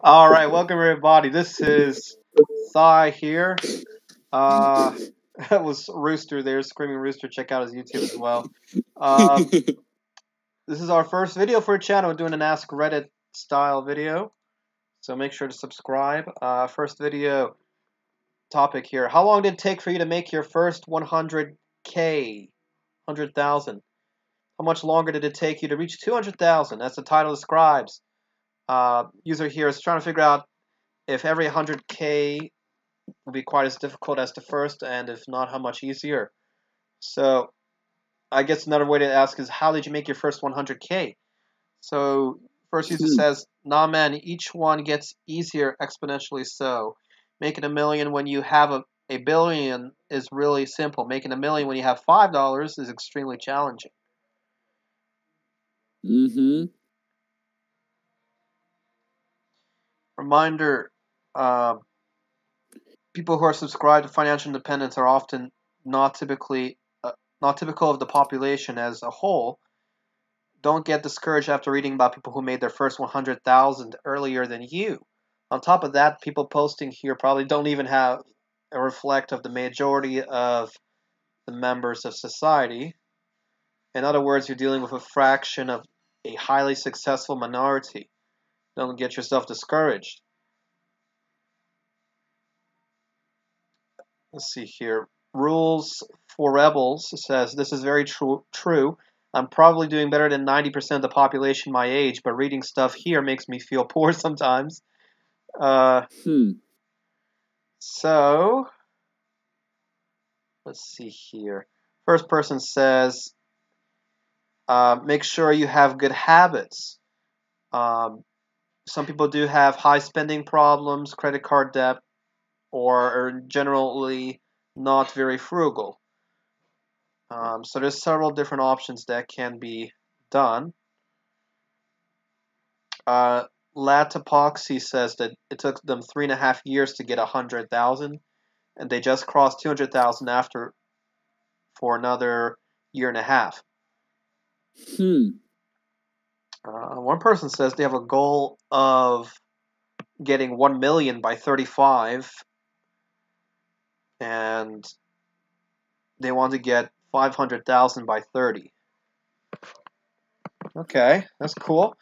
All right, welcome everybody. This is Thigh here. Uh, that was Rooster there, Screaming Rooster. Check out his YouTube as well. Um, this is our first video for a channel. We're doing an Ask Reddit style video, so make sure to subscribe. First video topic here. How long did it take for you to make your first 100K, 100,000? How much longer did it take you to reach 200,000? As the title describes. User here is trying to figure out if every 100K will be quite as difficult as the first, and if not, how much easier. So I guess another way to ask is, how did you make your first 100K? So first user says, nah man, each one gets easier exponentially so. Making a million when you have a billion is really simple. Making a million when you have $5 is extremely challenging. Mm-hmm. Reminder, uh, people who are subscribed to financial independence are often not typically not typical of the population as a whole. Don't get discouraged after reading about people who made their first 100,000 earlier than you. On top of that, people posting here probably don't even have a reflect of the majority of the members of society. In other words, you're dealing with a fraction of a highly successful minority. Don't get yourself discouraged. Let's see here. Rules for Rebels says this is very true. I'm probably doing better than 90% of the population my age, but reading stuff here makes me feel poor sometimes. Uh, Hmm. so let's see here. First person says, make sure you have good habits. Um, some people do have high spending problems, credit card debt, or are generally not very frugal. So there's several different options that can be done. Uh, Latapoxy says that it took them 3.5 years to get 100,000, and they just crossed 200,000 after for another year and a half. Hmm. One person says they have a goal of getting 1 million by 35, and they want to get 500,000 by 30. Okay, that's cool.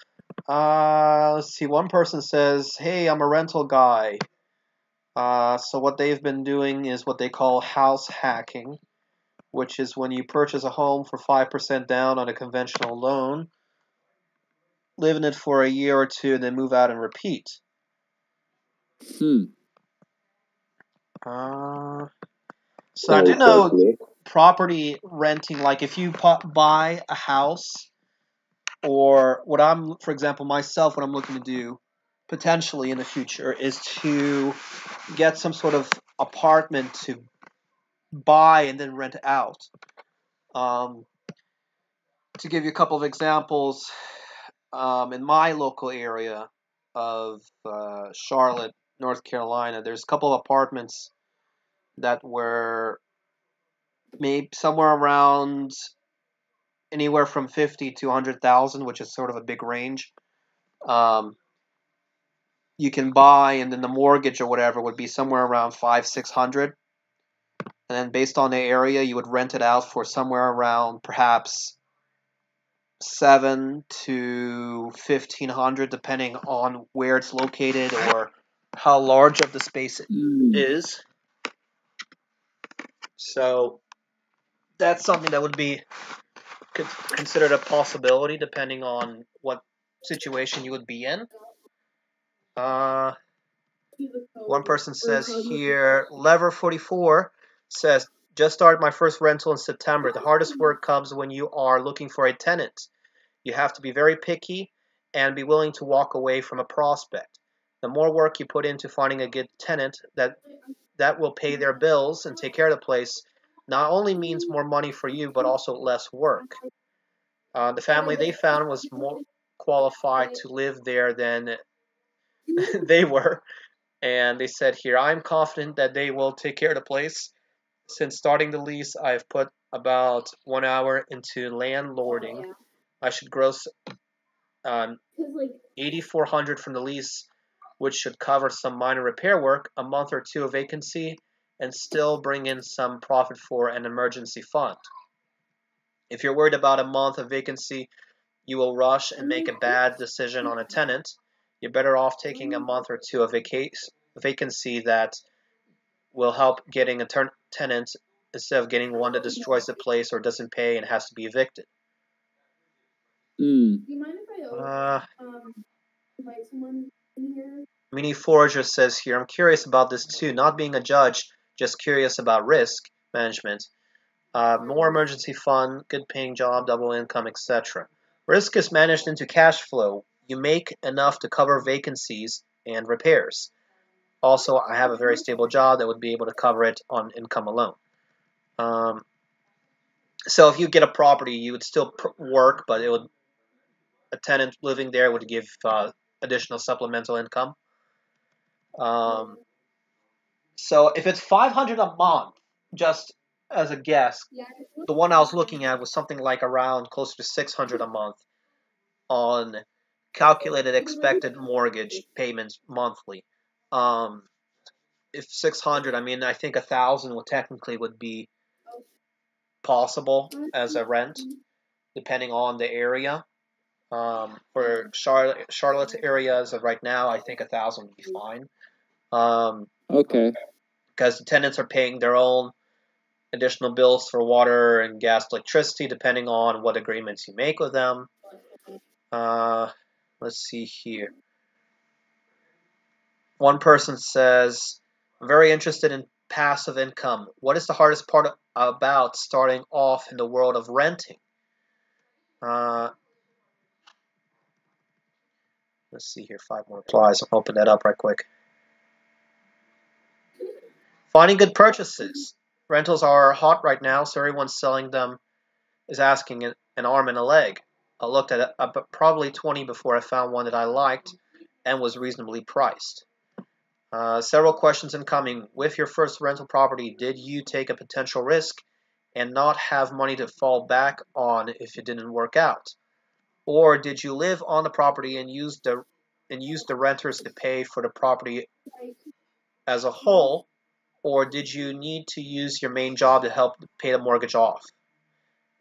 Let's see. One person says, "Hey, I'm a rental guy." So what they've been doing is what they call house hacking, which is when you purchase a home for 5% down on a conventional loan, live in it for a year or two, and then move out and repeat. Hmm. Uh, so I do know property renting, like if you buy a house, or what I'm, for example, myself, what I'm looking to do potentially in the future is to get some sort of apartment to buy and then rent out. Um, to give you a couple of examples, in my local area of Charlotte, North Carolina, there's a couple of apartments that were maybe somewhere around anywhere from 50 to 100,000, which is sort of a big range. Um, you can buy, and then the mortgage or whatever would be somewhere around 500-600, and then based on the area, you would rent it out for somewhere around perhaps 7 to 1,500, depending on where it's located or how large of the space it Hmm. is. So that's something that would be considered a possibility depending on what situation you would be in. Uh, One person says here, Lever44 says, just started my first rental in September. The hardest work comes when you are looking for a tenant. You have to be very picky and be willing to walk away from a prospect. The more work you put into finding a good tenant that will pay their bills and take care of the place not only means more money for you, but also less work. The family they found was more qualified to live there than they were, and they said here, I'm confident that they will take care of the place. Since starting the lease, I've put about 1 hour into landlording. I should gross $8,400 from the lease, which should cover some minor repair work, a month or two of vacancy, and still bring in some profit for an emergency fund. If you're worried about a month of vacancy, you will rush and make a bad decision on a tenant. You're better off taking a month or two of vacancy that will help getting a tenant instead of getting one that destroys the place or doesn't pay and has to be evicted. Do you mind if I invite someone in here? Mini Forager says here, I'm curious about this too. Not being a judge, just curious about risk management. More emergency fund, good paying job, double income, etc. Risk is managed into cash flow. You make enough to cover vacancies and repairs. Also, I have a very stable job that would be able to cover it on income alone. So if you get a property, you would still work, but a tenant living there would give additional supplemental income. So if it's $500 a month, just as a guess, the one I was looking at was something like around closer to $600 a month on calculated expected mortgage payments monthly. If 600, I mean, I think 1,000 would be possible as a rent, depending on the area. For Charlotte area as of right now, I think 1,000 would be fine. Okay. Because the tenants are paying their own additional bills for water and gas, electricity, depending on what agreements you make with them. Let's see here. One person says, I'm very interested in passive income. What is the hardest part about starting off in the world of renting? Let's see here, 5 more replies. I'll open that up right quick. Finding good purchases. Rentals are hot right now, so everyone selling them is asking an arm and a leg. I looked at probably 20 before I found one that I liked and was reasonably priced. Several questions incoming. With your first rental property, did you take a potential risk and not have money to fall back on if it didn't work out? Or did you live on the property and use the renters to pay for the property as a whole? Or did you need to use your main job to help pay the mortgage off?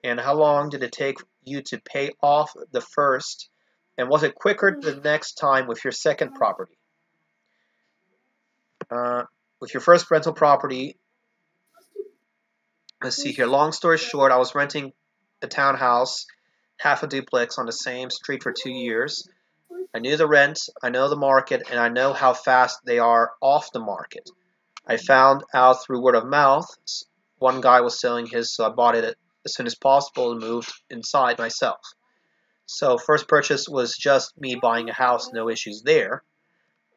And how long did it take you to pay off the first? And was it quicker the next time with your second property? With your first rental property, let's see here. Long story short, I was renting a townhouse, half a duplex on the same street for 2 years. I knew the rent, I know the market, and I know how fast they are off the market. I found out through word of mouth. One guy was selling his, so I bought it as soon as possible and moved inside myself. So first purchase was just me buying a house, no issues there.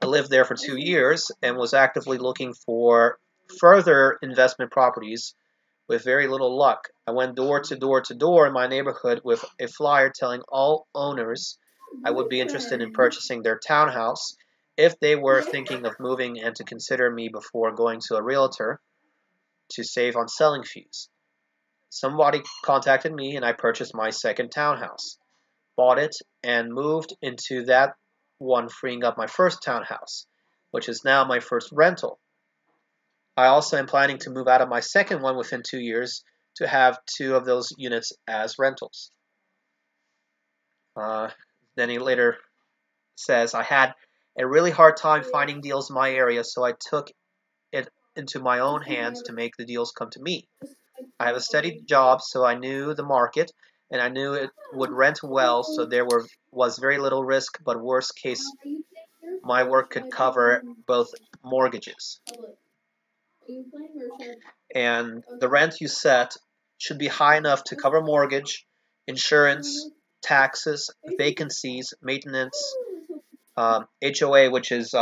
I lived there for 2 years and was actively looking for further investment properties with very little luck. I went door to door to door in my neighborhood with a flyer telling all owners I would be interested in purchasing their townhouse if they were thinking of moving and to consider me before going to a realtor to save on selling fees. Somebody contacted me and I purchased my second townhouse, bought it, and moved into that one, freeing up my first townhouse, which is now my first rental. I also am planning to move out of my second one within 2 years to have 2 of those units as rentals. Then he later says, I had a really hard time finding deals in my area, so I took it into my own hands to make the deals come to me. I have a steady job, so I knew the market, and I knew it would rent well, so there was very little risk, but worst case, my work could cover both mortgages. And the rent you set should be high enough to cover mortgage, insurance, taxes, vacancies, maintenance, HOA, which is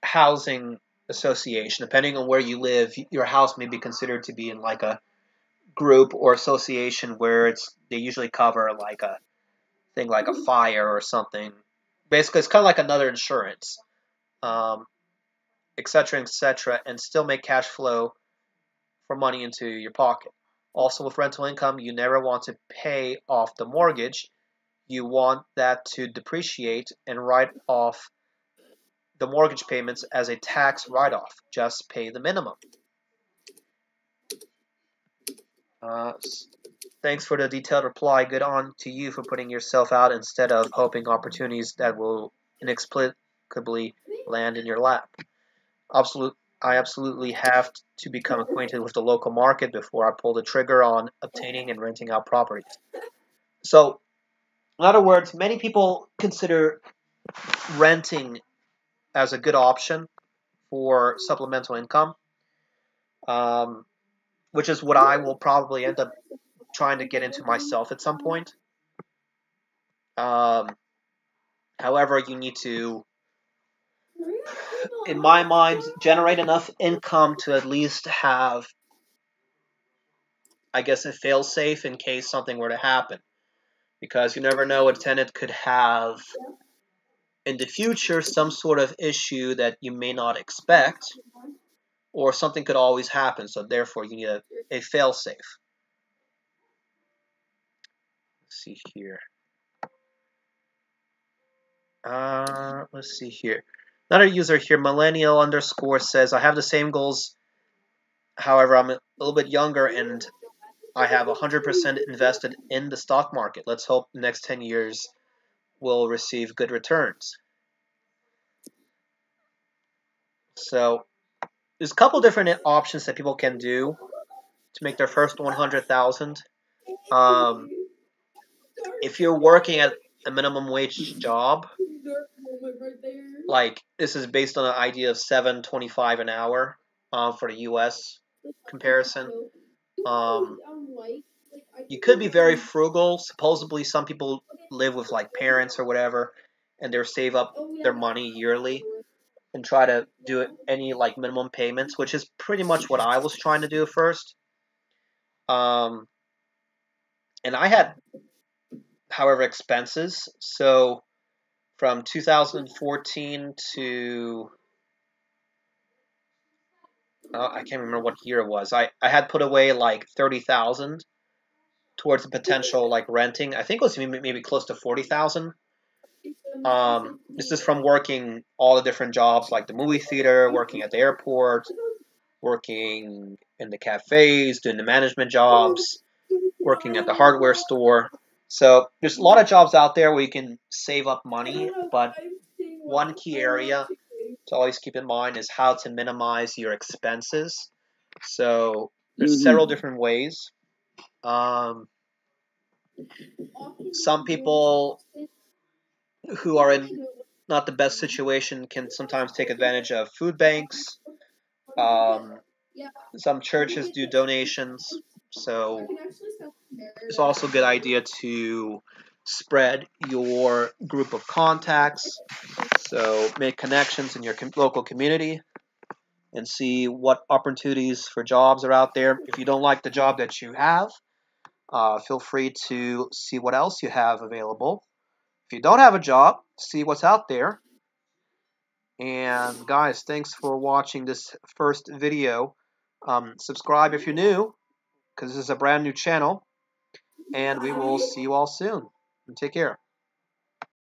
housing association. Depending on where you live, your house may be considered to be in like a group or association where they usually cover like a thing like a fire or something. Basically, it's kind of like another insurance, etc., etc., and still make cash flow for money into your pocket. Also, with rental income, you never want to pay off the mortgage. you want that to depreciate and write off the mortgage payments as a tax write-off. Just pay the minimum. Thanks for the detailed reply. Good on to you for putting yourself out instead of hoping opportunities that will inexplicably land in your lap. I absolutely have to become acquainted with the local market before I pull the trigger on obtaining and renting out properties. So, in other words, many people consider renting as a good option for supplemental income, which is what I will probably end up trying to get into myself at some point. However, you need to, in my mind, generate enough income to at least have, I guess, a fail-safe in case something were to happen. Because you never know, a tenant could have, in the future, some sort of issue that you may not expect, or something could always happen. So therefore, you need a fail-safe. See here. Let's see here. Another user here, millennial _ says, I have the same goals. However, I'm a little bit younger and I have 100% invested in the stock market. Let's hope the next 10 years will receive good returns. So there's a couple different options that people can do to make their first 100,000. If you're working at a minimum wage job, like this is based on an idea of $7.25 an hour for the U.S. comparison. You could be very frugal. Supposedly, some people live with like parents or whatever, and they save up their money yearly and try to do any like minimum payments, which is pretty much what I was trying to do first. And I had, however, expenses. So from 2014 to I can't remember what year it was. I had put away like 30,000 towards the potential like renting. I think it was maybe close to 40,000. This is from working all the different jobs like the movie theater, working at the airport, working in the cafes, doing the management jobs, working at the hardware store. So there's a lot of jobs out there where you can save up money, but one key area to always keep in mind is how to minimize your expenses. So there's several different ways. Some people who are in not the best situation can sometimes take advantage of food banks. Some churches do donations. So it's also a good idea to spread your group of contacts. So make connections in your local community and see what opportunities for jobs are out there. If you don't like the job that you have, feel free to see what else you have available. If you don't have a job, see what's out there. And guys, thanks for watching this first video. Subscribe if you're new, because this is a brand new channel. And we will see you all soon. And take care.